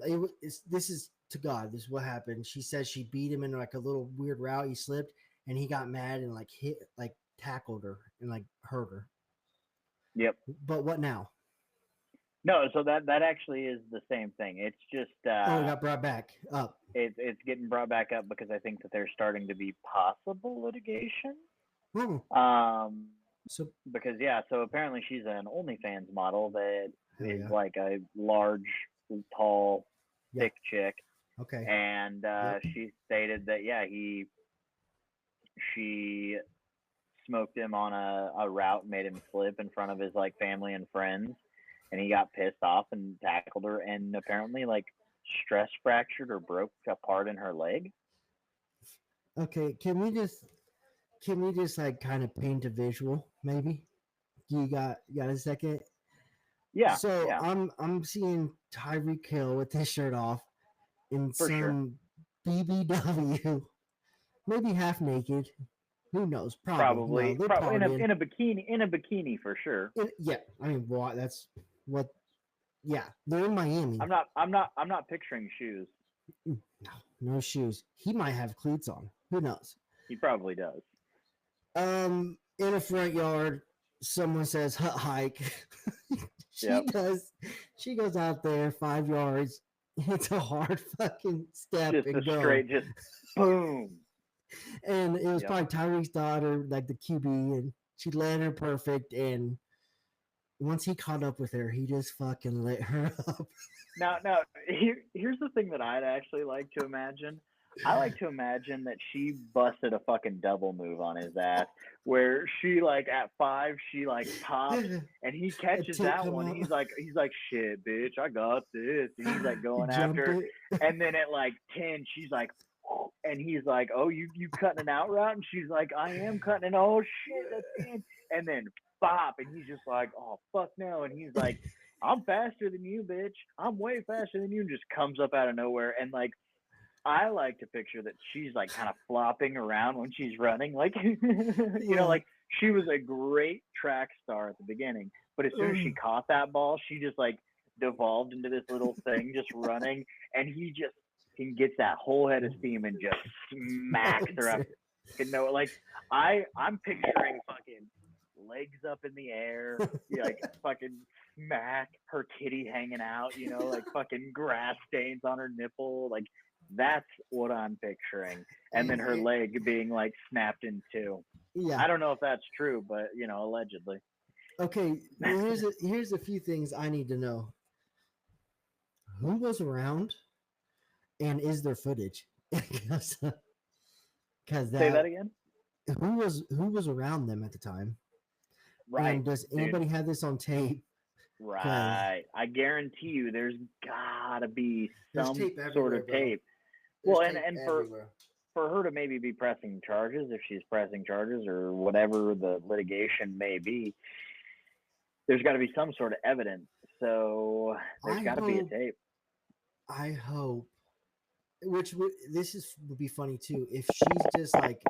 S2: this is to God. This is what happened. She says she beat him in like a little weird route. He slipped, and he got mad and like hit, like tackled her and like hurt her.
S1: Yep.
S2: But what now?
S1: No, so that actually is the same thing. It's just
S2: Oh, he got brought back up.
S1: it's getting brought back up because I think that there's starting to be possible litigation.
S2: Oh,
S1: Um,
S2: so
S1: because yeah, so apparently she's an OnlyFans model that
S2: hell
S1: is
S2: yeah,
S1: like a large, tall,
S2: yeah.
S1: thick chick,
S2: Okay,
S1: and
S2: yep.
S1: she stated that yeah, she smoked him on a route, made him slip in front of his like family and friends, and he got pissed off and tackled her, and apparently like stress fractured or broke a part in her leg.
S2: Okay, can we just like kind of paint a visual, maybe? You got a second?
S1: Yeah,
S2: So
S1: yeah,
S2: I'm seeing Tyreek Hill with his shirt off in
S1: for sure.
S2: some BBW, maybe half naked. Who knows? Probably no.
S1: Probably,
S2: They're
S1: probably
S2: partying.
S1: in a bikini for sure.
S2: Yeah, I mean, what? That's what. Yeah, they're in Miami.
S1: I'm not picturing shoes.
S2: No, no shoes. He might have cleats on. Who knows?
S1: He probably does.
S2: In a front yard, someone says hike. she
S1: Yep.
S2: does. She goes out there 5 yards. It's a hard fucking step
S1: Just a
S2: and go.
S1: straight, just boom.
S2: And it was
S1: Yep.
S2: probably Tyreek's daughter, like the QB, and she landed her perfect. And once he caught up with her, he just fucking lit her up.
S1: Now, here's the thing that I'd actually like to imagine. I like to imagine that she busted a fucking double move on his ass, where she like at 5 she like pops and he
S2: A
S1: catches
S2: tit
S1: that
S2: come
S1: one.
S2: up.
S1: He's like shit, bitch, I got this, and he's like
S2: He
S1: going
S2: jumped
S1: after.
S2: it.
S1: And then at like 10, she's like, and he's like, oh, you cutting an out route, and she's like, I am cutting an. Oh shit, that's 10. And then bop, and he's just like, oh fuck no, and he's like, I'm faster than you, bitch. I'm way faster than you, and just comes up out of nowhere. And like, I like to picture that she's like kind of flopping around when she's running, like
S2: Yeah.
S1: like she was a great track star at the beginning, but as soon as she caught that ball, she just like devolved into this little thing, just running, and he gets that whole head of steam and just smacks her up. No, like I'm picturing fucking legs up in the air, like fucking smack her titty hanging out, like fucking grass stains on her nipple, like that's what I'm picturing. And then her leg being like snapped in two.
S2: Yeah.
S1: I don't know if that's true, but allegedly.
S2: Okay. Here's a few things I need to know. Who was around, and is there footage? Because
S1: Say
S2: that
S1: that again.
S2: who was around them at the time,
S1: Right,
S2: and does
S1: dude.
S2: anybody have this on tape? because
S1: Right. I guarantee you there's gotta be
S2: there's
S1: some
S2: tape
S1: sort
S2: everywhere,
S1: of
S2: bro.
S1: tape.
S2: There's
S1: Well,
S2: tape
S1: and
S2: everywhere.
S1: for her to maybe be pressing charges, if she's pressing charges or whatever the litigation may be, there's got to be some sort of evidence. So there's
S2: I
S1: got to be a
S2: hope,
S1: tape.
S2: I hope, this is would be funny too if she's just like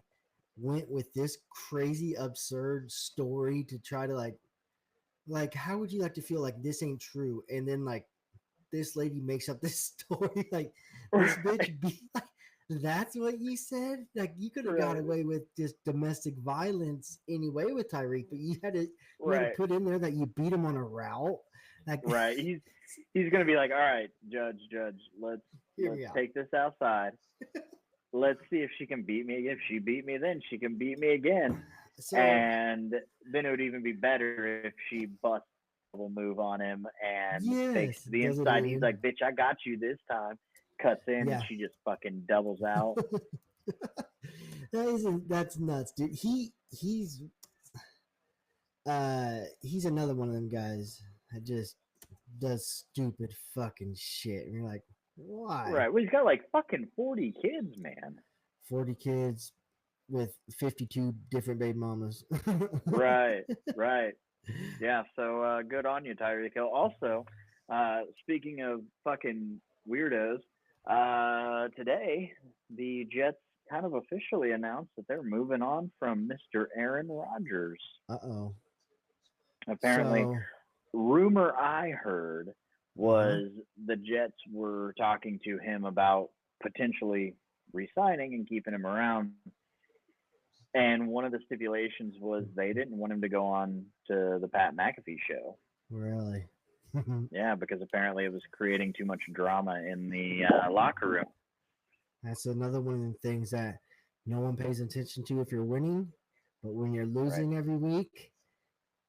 S2: went with this crazy absurd story to try to like how would you like to feel like this ain't true and then like this lady makes up this story like this
S1: Right.
S2: bitch be like that's what you said like you could have got
S1: Right.
S2: away with just domestic violence anyway with Tyreek but you had to
S1: Right.
S2: put in there that you beat him on a route like
S1: Right. He's gonna be like, all right, judge,
S2: hear
S1: let's
S2: me out
S1: take this outside. Let's see if she can beat me. If she beat me, then she can beat me again.
S2: so
S1: And then it would even be better if she busts a move on him and fakes
S2: yes
S1: to the
S2: does it
S1: inside. He's
S2: in
S1: like, bitch, I got you this time. Cuts in and
S2: yeah
S1: she just fucking doubles out.
S2: that's nuts dude he's another one of them guys that just does stupid fucking shit. And you're like, why?
S1: Right. Well, he's got like fucking 40 kids, man.
S2: 40 kids with 52 different baby mamas.
S1: Right. Right. Yeah. So good on you, Tyreek Hill. Also, speaking of fucking weirdos, today the Jets kind of officially announced that they're moving on from Mr. Aaron Rodgers.
S2: Uh oh.
S1: Apparently,
S2: So,
S1: rumor I heard
S2: uh huh.
S1: was the Jets were talking to him about potentially re-signing and keeping him around. And one of the stipulations was they didn't want him to go on to the Pat McAfee show.
S2: Really?
S1: Yeah, because apparently it was creating too much drama in the locker room.
S2: That's another one of the things that no one pays attention to if you're winning, but when you're
S1: Right.
S2: losing every week,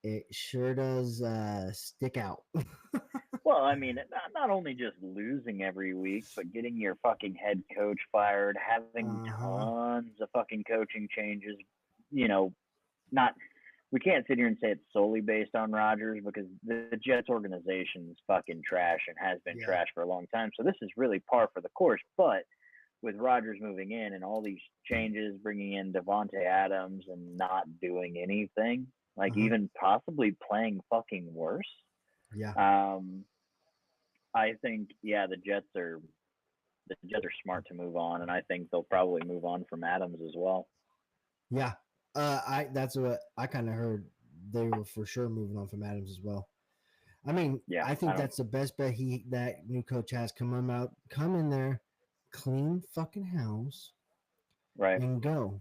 S2: it sure does stick out.
S1: Well, I mean, not only just losing every week, but getting your fucking head coach fired, having
S2: Uh huh.
S1: tons of fucking coaching changes. You know, not we can't sit here and say it's solely based on Rodgers because the Jets organization is fucking trash and has been
S2: Yeah.
S1: trash for a long time. So this is really par for the course. But with Rodgers moving in and all these changes, bringing in Devonte Adams and not doing anything,
S2: Uh
S1: like
S2: huh.
S1: even possibly playing fucking worse,
S2: Yeah.
S1: um, I think the Jets are smart to move on, and I think they'll probably move on from Adams as well.
S2: Yeah. I that's what I kind of heard. They were for sure moving on from Adams as well. I mean,
S1: Yeah,
S2: I
S1: I
S2: think
S1: don't.
S2: that's the best bet that new coach has. Come in there, clean fucking house,
S1: Right.
S2: and go.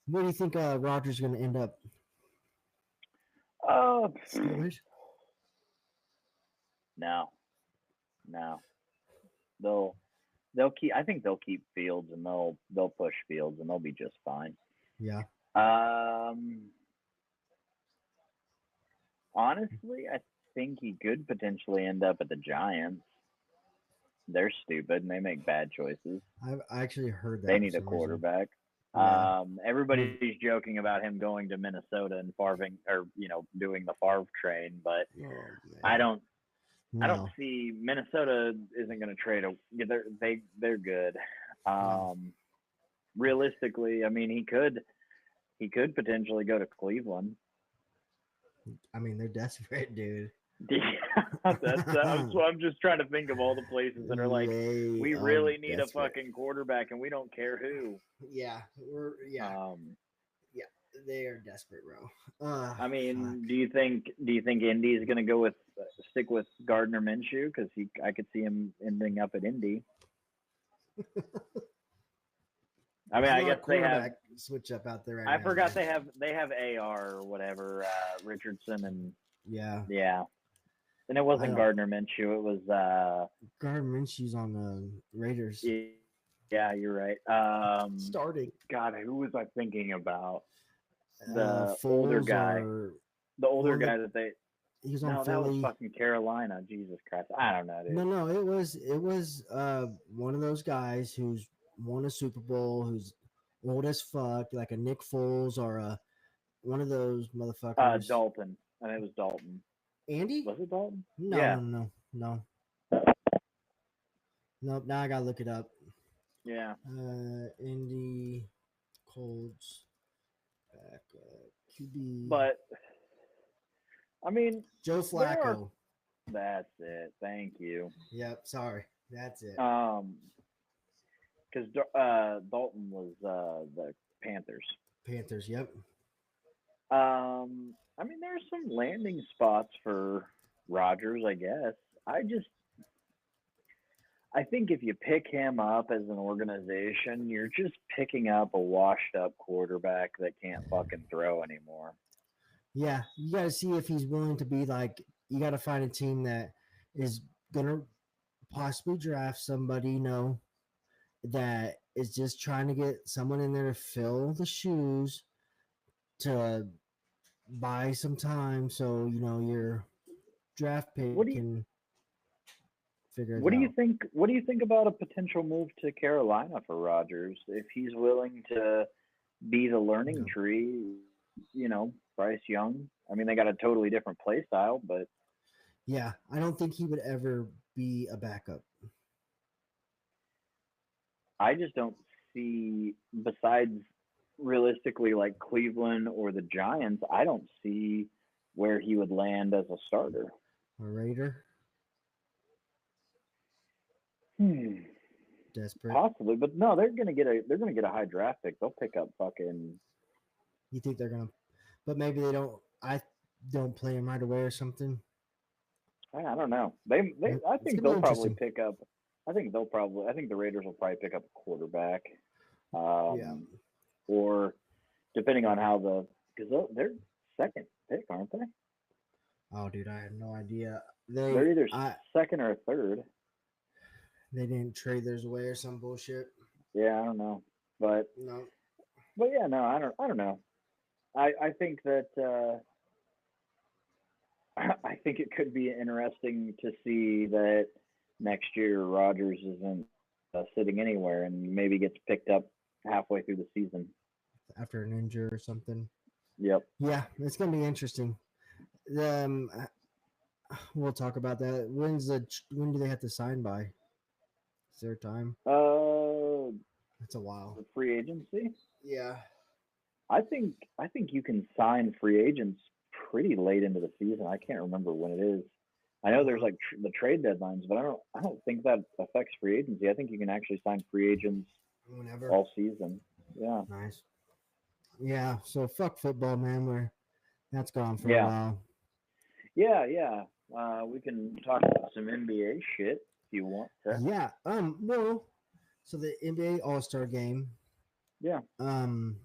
S2: Where do you think Rogers going to end up?
S1: Oh
S2: Steelers.
S1: no, no. They'll they'll keep. I think they'll keep Fields and they'll push Fields and they'll be just fine.
S2: Yeah.
S1: Um, honestly, I think he could potentially end up at the Giants. They're stupid and they make bad choices.
S2: I actually heard
S1: They
S2: that for
S1: need a
S2: some reason.
S1: quarterback.
S2: Yeah.
S1: Everybody's joking about him going to Minnesota and farving or doing the Farv train, but
S2: Oh
S1: I
S2: man.
S1: don't I don't
S2: No.
S1: see Minnesota isn't going to trade a. They're good.
S2: No.
S1: Um, realistically, I mean he could potentially go to Cleveland.
S2: I mean, they're desperate, dude.
S1: That's what I'm just trying to think of all the places that are like
S2: They
S1: we
S2: are
S1: really need a
S2: desperate.
S1: fucking quarterback and we don't care who.
S2: Yeah. Yeah.
S1: Um,
S2: Yeah. They are desperate, bro.
S1: I
S2: Fuck.
S1: mean, do you think Indy is going to go with stick with Gardner Minshew because I could see him ending up at Indy. I mean,
S2: There's a
S1: I
S2: lot
S1: guess
S2: of
S1: they have.
S2: quarterback switch up out there right
S1: I
S2: now,
S1: forgot
S2: man.
S1: they have AR or whatever Richardson and
S2: Yeah.
S1: yeah, and it
S2: I
S1: wasn't
S2: don't.
S1: Gardner Minshew. It was
S2: Gardner Minshew's on the Raiders
S1: yeah, you're right.
S2: starting.
S1: God, who was I thinking about? The older
S2: Foles
S1: guy,
S2: or
S1: the older
S2: one of the
S1: guy that they.
S2: he was on
S1: No, that was
S2: Philly.
S1: fucking Carolina. Jesus Christ, I don't know,
S2: No,
S1: dude.
S2: no, it was one of those guys who's won a Super Bowl, who's old as fuck, like a Nick Foles or a one of those motherfuckers.
S1: Dalton. I think it was Dalton.
S2: Andy?
S1: Was it Dalton?
S2: No,
S1: Yeah,
S2: no, no, no. Nope. Now I gotta look it up.
S1: yeah.
S2: Indy Colts back QB
S1: But I mean,
S2: Joe
S1: there are.
S2: Flacco.
S1: That's it. Thank you.
S2: Yep. Sorry. That's it.
S1: Because Dalton was the Panthers.
S2: Panthers. Yep.
S1: I mean, there's some landing spots for Rodgers, I guess. I think if you pick him up as an organization, you're just picking up a washed up quarterback that can't fucking throw anymore.
S2: Yeah. You got to see if he's willing to be like. You got to find a team that is gonna possibly draft somebody. That is just trying to get someone in there to fill the shoes to buy some time so your draft pick
S1: What do you
S2: can figure it
S1: what do you
S2: out.
S1: think what do you think about a potential move to Carolina for Rodgers if he's willing to be the learning
S2: No.
S1: tree, Bryce Young? I mean, they got a totally different play style, but
S2: Yeah, I don't think he would ever be a backup.
S1: I just don't see, besides realistically like Cleveland or the Giants, I don't see where he would land as a starter.
S2: A Raider,
S1: Hmm.
S2: desperate.
S1: Possibly, but no, they're gonna get a high draft pick. They'll pick up fucking.
S2: You think they're gonna? But maybe they don't. I don't play him right away or something.
S1: I don't know. They I
S2: It's
S1: think
S2: gonna be
S1: they'll probably
S2: interesting.
S1: pick up. I think the Raiders will probably pick up a quarterback,
S2: Yeah.
S1: um, or depending on how because they're second pick, aren't they?
S2: Oh, dude, I have no idea.
S1: They're either
S2: I,
S1: second or third.
S2: they didn't trade theirs away or some bullshit.
S1: Yeah, I don't know, but
S2: No.
S1: yeah, no, I don't know. I think that I think it could be interesting to see that next year Rodgers isn't sitting anywhere and maybe gets picked up halfway through the season.
S2: After an injury or something.
S1: Yep.
S2: Yeah, it's gonna be interesting. Um, we'll talk about that. When do they have to sign by? Is there time?
S1: Uh,
S2: That's a while.
S1: the free agency.
S2: Yeah.
S1: I think you can sign free agents pretty late into the season. I can't remember when it is. I know there's like the trade deadlines, but I don't think that affects free agency. I think you can actually sign free agents
S2: Whenever.
S1: all season. Yeah.
S2: Nice. Yeah. So fuck football, man. That's gone for a
S1: Yeah.
S2: while.
S1: Yeah, yeah. We can talk about some NBA shit if you want to.
S2: Yeah. Well, so the NBA All Star Game,
S1: Yeah.
S2: um,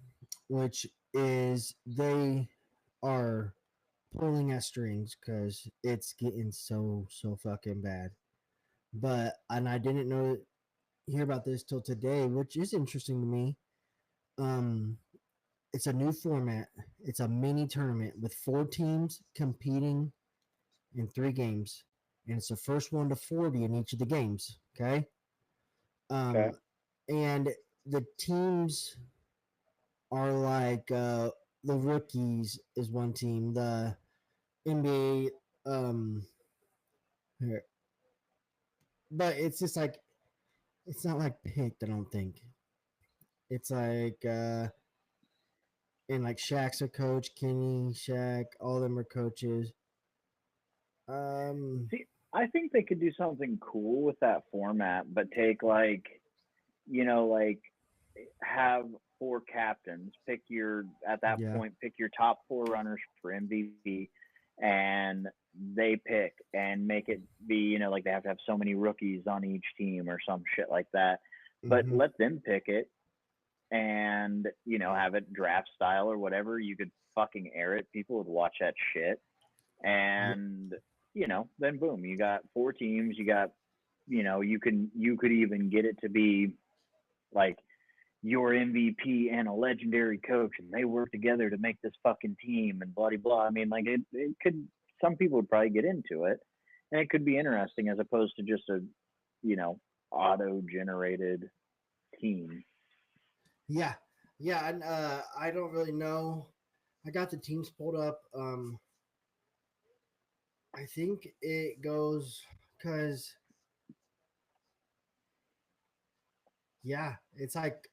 S2: which is they are pulling at strings because it's getting so fucking bad. And I didn't hear about this till today, which is interesting to me. Um, it's a new format. It's a mini tournament with 4 teams competing in 3 games, and it's the first one to 40 in each of the games. Okay.
S1: Okay.
S2: And the teams are like the rookies is one team. The NBA, here. But it's just like it's not like picked. I don't think it's like and like Shaq's a coach, Kenny, Shaq, all of them are coaches. Um,
S1: See, I think they could do something cool with that format, but take like have four captains. At that
S2: yeah,
S1: point, pick your top four runners for MVP, and they pick and make it be, like they have to have so many rookies on each team or some shit like that. But
S2: mm-hmm.
S1: let them pick it and, have it draft style or whatever. You could fucking air it. People would watch that shit.
S2: Yeah,
S1: And, then boom, you got four teams. You got, you could even get it to be like your MVP and a legendary coach, and they work together to make this fucking team and blah blah. I mean, like it could. Some people would probably get into it, and it could be interesting as opposed to just a, you know, auto-generated team.
S2: yeah, yeah. And I don't really know. I got the teams pulled up. I think it goes because yeah, it's like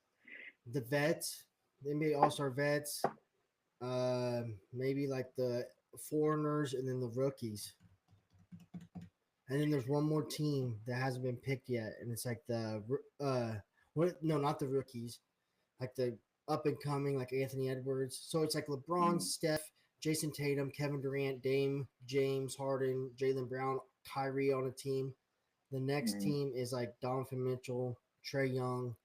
S2: the vets, the NBA All Star vets, maybe like the foreigners, and then the rookies. And then there's one more team that hasn't been picked yet, and it's like the what? No, not the rookies, like the up and coming, like Anthony Edwards. So it's like LeBron,
S1: Mm,
S2: Steph, Jason Tatum, Kevin Durant, Dame, James Harden, Jalen Brown, Kyrie on a team. The next
S1: mm.
S2: team is like Donovan Mitchell, Trey Young,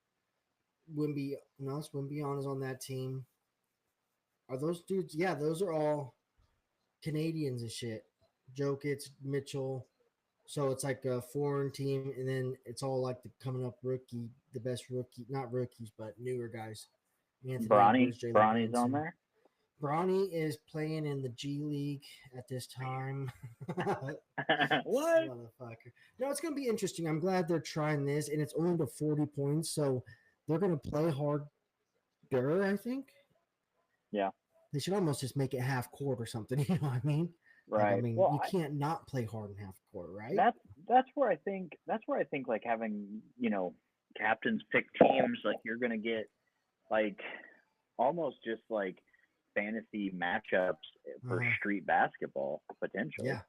S2: Wimby. No, it's Wimby is on that team. Are those dudes? Yeah, those are all Canadians and shit. Jokic, Mitchell. So it's like a foreign team, and then it's all like the coming up rookie, the best rookie, not rookies, but newer guys. Anthony Edwards, Jalen
S1: Bronny's on
S2: Brunson.
S1: there.
S2: Bronny is playing in the G League at this time.
S1: What?
S2: Motherfucker. No, it's going to be interesting. I'm glad they're trying this, and it's only to 40 points, so they're going to play harder, I think.
S1: Yeah,
S2: They should almost just make it half court or something. You know what I mean? Like, I
S1: right.
S2: mean,
S1: Well,
S2: you can't not play hard in half court, right?
S1: that's that's where I think like having captains pick teams like you're gonna get like almost just like fantasy matchups for
S2: Uh-huh.
S1: street basketball potentially.
S2: Yeah.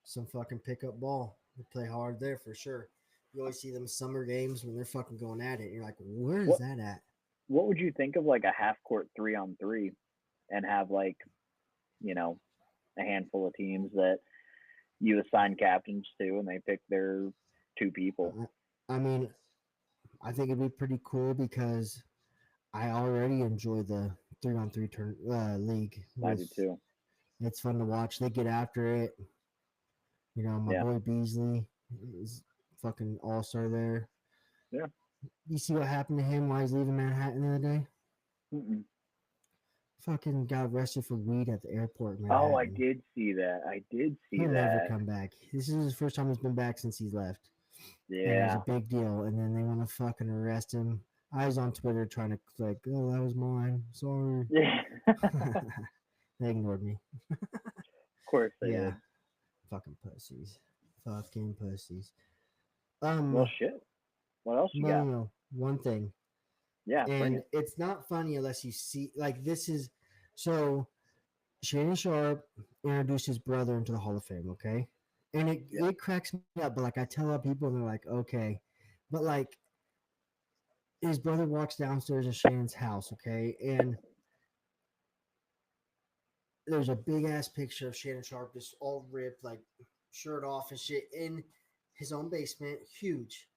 S2: Some fucking pickup ball. They play hard there for sure. You always see them summer games when they're fucking going at it. You're like, where is
S1: What
S2: that at?
S1: what would you think of like a half court 3-on-3 and have like you know a handful of teams that you assign captains to and they pick their two people.
S2: I mean, I think it'd be pretty cool because I already enjoy the 3-on-3 league.
S1: I do too.
S2: It's fun to watch. They get after it. You know, my
S1: Yeah,
S2: boy Beasley is fucking all star there.
S1: yeah.
S2: You see what happened to him while he's leaving Manhattan the other day?
S1: Mm-mm.
S2: Fucking got arrested for weed at the airport in
S1: Oh, I
S2: Manhattan.
S1: did see that. I did see
S2: He'll never
S1: that.
S2: come back. This is his first time he's been back since he's left. And it was a
S1: Yeah.
S2: big deal. And then they want to fucking arrest him. I was on Twitter trying to click, oh, that was mine. Sorry.
S1: Yeah.
S2: They ignored me.
S1: Of course they
S2: Yeah.
S1: did.
S2: Fucking pussies. Fucking pussies.
S1: Well, shit. What else you got?
S2: No. One thing.
S1: Yeah, bring
S2: And
S1: it.
S2: it's not funny unless you see, like, this is. So Shannon Sharp introduced his brother into the Hall of Fame, okay? And
S1: Yeah.
S2: it cracks me up, but like I tell other people, and they're like, okay. But like his brother walks downstairs in Shannon's house, okay? And there's a big ass picture of Shannon Sharp just all ripped, like shirt off and shit in his own basement, huge.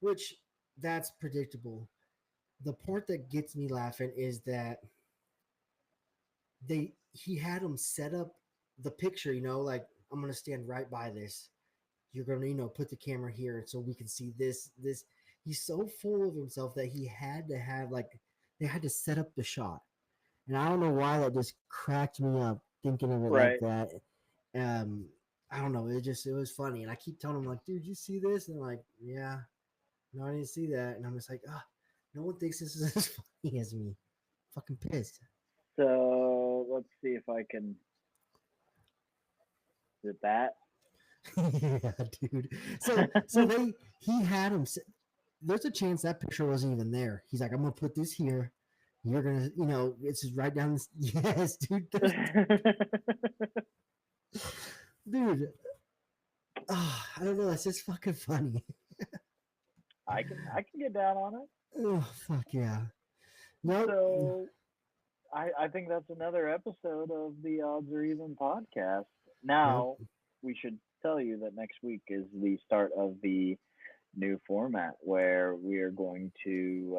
S2: Which that's predictable. The part that gets me laughing is that he had him set up the picture, like I'm gonna stand right by this. You're gonna, put the camera here so we can see this. He's so full of himself that he had to have like they had to set up the shot. And I don't know why that just cracked me up thinking of it like
S1: Right.
S2: that. Um, I don't know. It was funny, and I keep telling him like, "Dude, you see this?" And they're like, "Yeah, no, I didn't see that." And I'm just like, "Ah, no one thinks this is as funny as me." Fucking pissed.
S1: So let's see if I can. Is it that?
S2: Yeah, dude. So he had him. There's a chance that picture wasn't even there. He's like, "I'm gonna put this here. You're gonna, it's just right down this." Yes, dude. Dude. Oh, I don't know. It's just fucking funny.
S1: I can get down on it.
S2: Oh, fuck yeah. Nope.
S1: So I think that's another episode of the Odds Are Even podcast.
S2: Yep.
S1: Now we should tell you that next week is the start of the new format where we are going to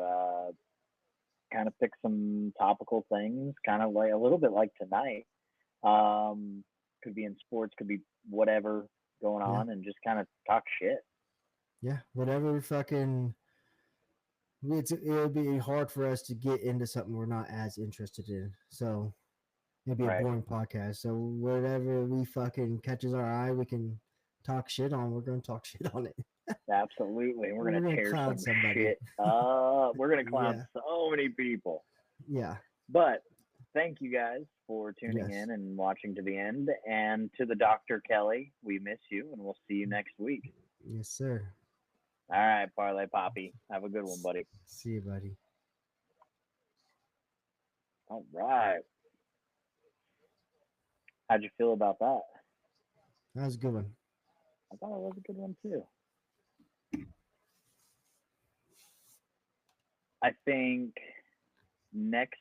S1: kind of pick some topical things, kind of like a little bit like tonight. Could be in sports, could be whatever going
S2: Yeah.
S1: on, and just kind of talk shit.
S2: Yeah. Whatever fucking. It'll be hard for us to get into something we're not as interested in. So it'll be a
S1: Right.
S2: boring podcast. So whatever we fucking catches our eye, we can talk shit on. We're going to talk shit on it.
S1: Absolutely. We're
S2: We're
S1: gonna
S2: going to
S1: tear
S2: clown
S1: some
S2: somebody.
S1: shit up. We're gonna clown
S2: Yeah.
S1: so many people.
S2: Yeah.
S1: But thank you guys for tuning
S2: Yes.
S1: in and watching to the end. And to the Dr. Kelly, we miss you, and we'll see you next week.
S2: Yes, sir.
S1: All right, Parlay Poppy. Have a good one, buddy.
S2: See you, buddy.
S1: All right. How'd you feel about that?
S2: That was a good one.
S1: I thought it was a good one, too. I think next